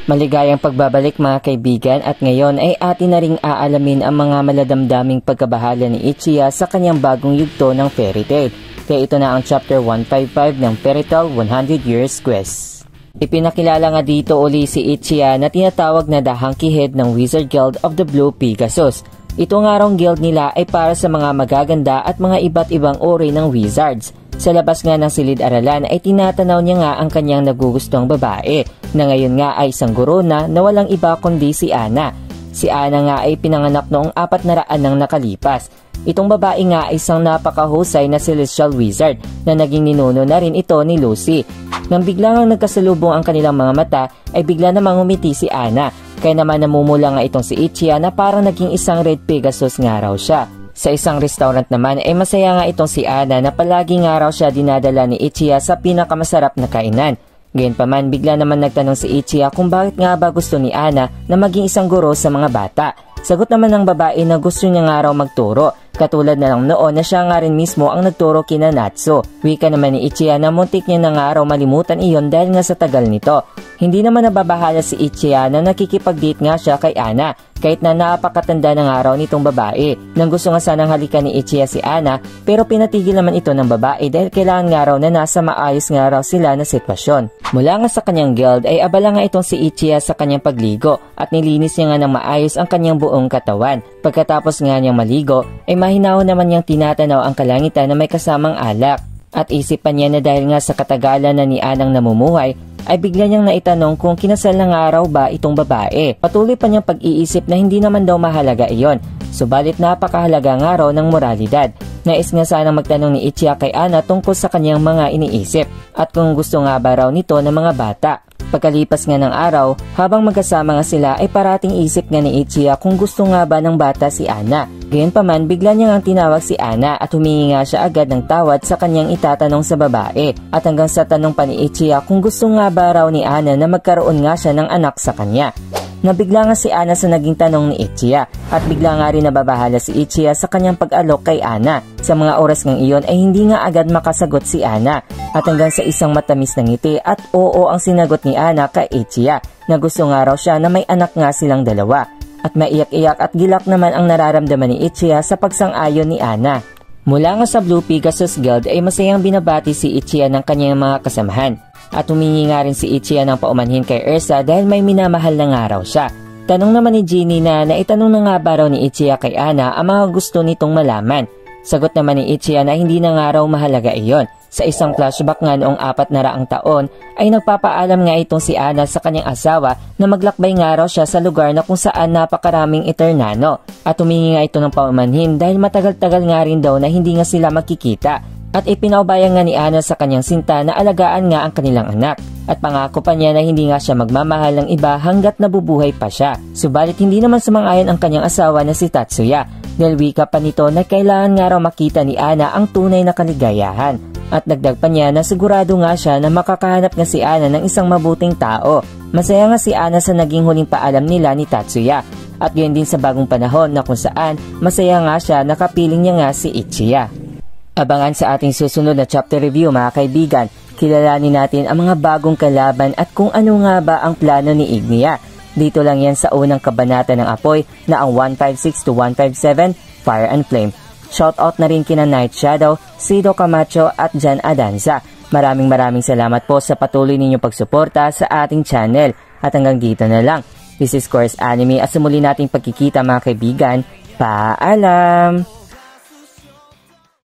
Maligayang pagbabalik mga kaibigan, at ngayon ay atin na ring aalamin ang mga maladamdaming pagkabahala ni Ichiya sa kanyang bagong yugto ng Fairy Tail. Kaya ito na ang chapter 155 ng Fairy Tail 100 Years Quest. Ipinakilala nga dito uli si Ichiya na tinatawag na the Hunky Head ng Wizard Guild of the Blue Pegasus. Ito nga raw guild nila ay para sa mga magaganda at mga iba't ibang uri ng wizards. Sa labas nga ng silid-aralan ay tinatanaw niya nga ang kanyang nagugustong babae na ngayon nga ay isang guro na walang iba kundi si Ana. Si Ana nga ay pinanganak noong 400 nang nakalipas. Itong babae nga ay isang napakahusay na celestial wizard na naging ninuno na rin ito ni Lucy. Nang biglang nagkasalubong ang kanilang mga mata ay bigla namang umiti si Ana. Kaya naman namumula nga itong si Ichiya na parang naging isang Red Pegasus nga raw siya. Sa isang restaurant naman ay masaya nga itong si Ana na palagi nga raw siya dinadala ni Ichiya sa pinakamasarap na kainan. Gayunpaman bigla naman nagtanong si Ichiya kung bakit nga ba gusto ni Ana na maging isang guro sa mga bata. Sagot naman ng babae na gusto niya nga raw magturo, katulad na lang noon na siya nga rin mismo ang nagturo kina Natsu. Wika naman ni Ichiya na muntik niya na nga raw malimutan iyon dahil nga sa tagal nito. Hindi naman nababahala si Ichiya na nakikipag-date nga siya kay Ana, kahit na napakatanda ng araw nitong babae. Nang gusto nga sanang halikan ni Ichiya si Ana, pero pinatigil naman ito ng babae dahil kailangan nga raw na nasa maayos nga raw sila na sitwasyon. Mula nga sa kanyang guild ay abala nga itong si Ichiya sa kanyang pagligo at nilinis niya nga ng maayos ang kanyang buong katawan. Pagkatapos nga niyang maligo ay mahinahon naman niyang tinatanaw ang kalangitan na may kasamang alak. At isipan niya na dahil nga sa katagalan na ni Anang namumuhay, ay bigla niyang naitanong kung kinasal na nga raw ba itong babae. Patuloy pa niyang pag-iisip na hindi naman daw mahalaga iyon, subalit napakahalaga nga raw ng moralidad. Nais nga sanang magtanong ni Ichiya kay Ana tungkol sa kanyang mga iniisip at kung gusto nga ba raw nito ng mga bata. Pagkalipas nga ng araw, habang magkasama nga sila ay parating isip nga ni Ichiya kung gusto nga ba ng bata si Ana. Gayunpaman bigla niya nga tinawag si Ana at humingi nga siya agad ng tawad sa kanyang itatanong sa babae. At hanggang sa tanong pa ni Ichiya kung gusto nga ba raw ni Ana na magkaroon nga siya ng anak sa kanya. Nabigla nga si Ana sa naging tanong ni Ichiya at bigla nga rin nababahala si Ichiya sa kanyang pag-alok kay Ana. Sa mga oras ng iyon ay hindi nga agad makasagot si Ana at hanggang sa isang matamis na ngiti at oo ang sinagot ni Ana kay Ichiya na gusto nga raw siya na may anak nga silang dalawa. At maiyak-iyak at gilak naman ang nararamdaman ni Ichiya sa pagsang-ayon ni Ana. Mula nga sa Blue Pegasus Guild ay masayang binabati si Ichiya ng kanyang mga kasamahan. At humingi nga rin si Ichiya ng paumanhin kay Ersa dahil may minamahal na nga raw siya. Tanong naman ni Ginny na naitanong na nga ba raw ni Ichiya kay Ana ang mga gusto nitong malaman. Sagot naman ni Ichiya na hindi na nga raw mahalaga iyon. Sa isang flashback nga noong 400 taon ay nagpapaalam nga itong si Ana sa kanyang asawa na maglakbay nga raw siya sa lugar na kung saan napakaraming Eternano. At humingi nga ito ng paumanhin dahil matagal-tagal nga rin daw na hindi nga sila magkikita. At ipinaubayan nga ni Ana sa kanyang sinta na alagaan nga ang kanilang anak. At pangako pa niya na hindi nga siya magmamahal ng iba hanggat nabubuhay pa siya. Subalit hindi naman sumang-ayon ang kanyang asawa na si Tatsuya. Dahil wika pa nito na kailangan nga raw makita ni Ana ang tunay na kaligayahan. At dagdag pa niya na sigurado nga siya na makakahanap nga si Ana ng isang mabuting tao. Masaya nga si Ana sa naging huling paalam nila ni Tatsuya. At gayon din sa bagong panahon na kung saan masaya nga siya na kapiling niya nga si Ichiya. Abangan sa ating susunod na chapter review mga kaibigan. Kilalanin natin ang mga bagong kalaban at kung ano nga ba ang plano ni Ignia. Dito lang yan sa unang kabanata ng Apoy na ang 156 to 157 Fire and Flame. Shoutout na rin kina Night Shadow, Sido Camacho at Jan Adanza. Maraming salamat po sa patuloy ninyong pagsuporta sa ating channel. At hanggang dito na lang. This is Course Anime at sa muli nating pagkikita mga kaibigan. Paalam!